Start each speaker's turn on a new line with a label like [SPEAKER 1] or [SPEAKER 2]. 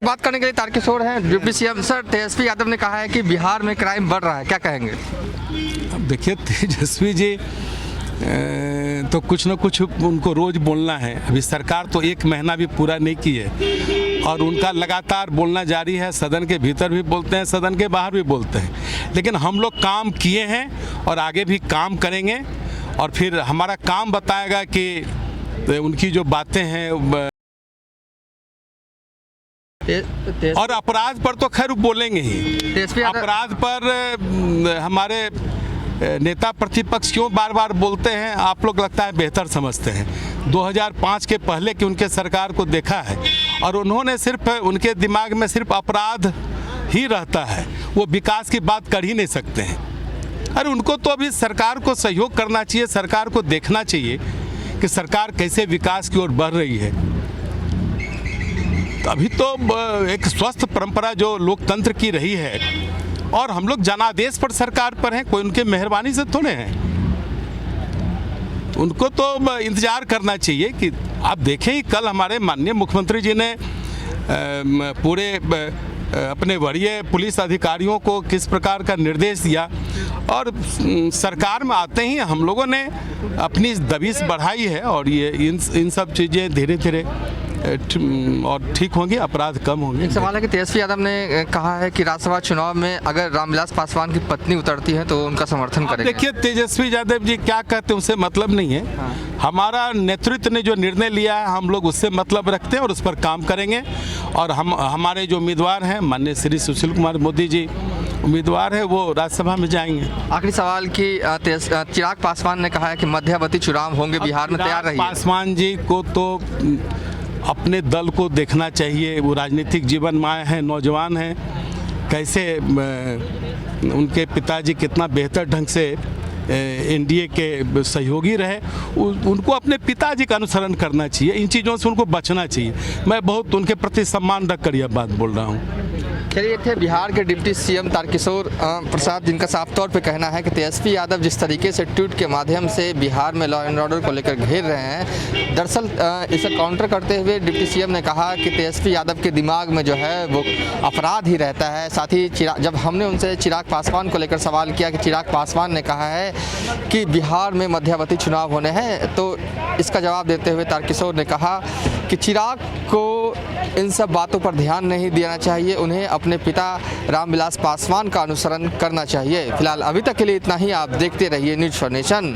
[SPEAKER 1] बात करने के लिए तारकिशोर हैं, deputy CM. Sir, Tejashwi Yadav ने कहा है कि बिहार में क्राइम बढ़ रहा है, क्या कहेंगे?
[SPEAKER 2] अब देखिए, तेजस्वी जी तो कुछ न कुछ उनको रोज बोलना है। अभी सरकार तो 1 महीना भी पूरा नहीं की है और उनका लगातार बोलना जारी है। सदन के भीतर भी बोलते हैं, सदन के बाहर भी बोलते हैं। लेकिन हम लोग काम किए हैं और आगे भी काम करेंगे और फिर हमारा काम बताएगा कि उनकी जो बातें हैं। और अपराध पर तो खैर बोलेंगे ही। अपराध पर हमारे नेता प्रतिपक्ष क्यों बार बार बोलते हैं, आप लोग लगता है बेहतर समझते हैं। 2005 के पहले की उनके सरकार को देखा है और उन्होंने सिर्फ, उनके दिमाग में सिर्फ अपराध ही रहता है, वो विकास की बात कर ही नहीं सकते हैं। अरे उनको तो अभी सरकार को सहयोग करना चाहिए, सरकार को देखना चाहिए कि सरकार कैसे विकास की ओर बढ़ रही है। अभी तो एक स्वस्थ परंपरा जो लोकतंत्र की रही है और हम लोग जनादेश पर सरकार पर हैं, कोई उनके मेहरबानी से थोड़े हैं। उनको तो इंतजार करना चाहिए कि आप देखें ही कल हमारे माननीय मुख्यमंत्री जी ने पूरे अपने वरीय पुलिस अधिकारियों को किस प्रकार का निर्देश दिया और सरकार में आते ही हम लोगों ने अपनी दबिश बढ़ाई है और ये इन सब चीज़ें धीरे धीरे और ठीक होंगी, अपराध कम होंगे।
[SPEAKER 1] एक सवाल है कि तेजस्वी यादव ने कहा है कि राज्यसभा चुनाव में अगर रामविलास पासवान की पत्नी उतरती है तो उनका समर्थन करेंगे।
[SPEAKER 2] देखिए, तेजस्वी यादव जी क्या कहते हैं उससे मतलब नहीं है।
[SPEAKER 1] हाँ।
[SPEAKER 2] हमारा नेतृत्व ने जो निर्णय लिया है हम लोग उससे मतलब रखते हैं और उस पर काम करेंगे। और हमारे जो उम्मीदवार हैं, माननीय श्री सुशील कुमार मोदी जी उम्मीदवार है, वो राज्यसभा में जाएंगे।
[SPEAKER 1] आखिरी सवाल की चिराग पासवान ने कहा है कि मध्यावधि चुनाव होंगे बिहार में, तैयार रहिए।
[SPEAKER 2] पासवान जी को तो अपने दल को देखना चाहिए। वो राजनीतिक जीवन में आए हैं, नौजवान हैं, कैसे उनके पिताजी कितना बेहतर ढंग से एनडीए के सहयोगी रहे, उनको अपने पिताजी का अनुसरण करना चाहिए। इन चीज़ों से उनको बचना चाहिए। मैं बहुत उनके प्रति सम्मान रखकर यह बात बोल रहा हूँ।
[SPEAKER 1] चलिए, थे बिहार के डिप्टी सीएम तारकिशोर प्रसाद, जिनका साफ तौर पे कहना है कि तेजस्वी यादव जिस तरीके से ट्वीट के माध्यम से बिहार में लॉ एंड ऑर्डर को लेकर घेर रहे हैं, दरअसल इसे काउंटर करते हुए डिप्टी सीएम ने कहा कि तेजस्वी यादव के दिमाग में जो है वो अपराध ही रहता है। साथ ही जब हमने उनसे चिराग पासवान को लेकर सवाल किया कि चिराग पासवान ने कहा है कि बिहार में मध्यावधि चुनाव होने हैं, तो इसका जवाब देते हुए तारकिशोर ने कहा कि चिराग को इन सब बातों पर ध्यान नहीं देना चाहिए, उन्हें अपने पिता रामविलास पासवान का अनुसरण करना चाहिए। फिलहाल अभी तक के लिए इतना ही। आप देखते रहिए न्यूज़ फॉर नेशन।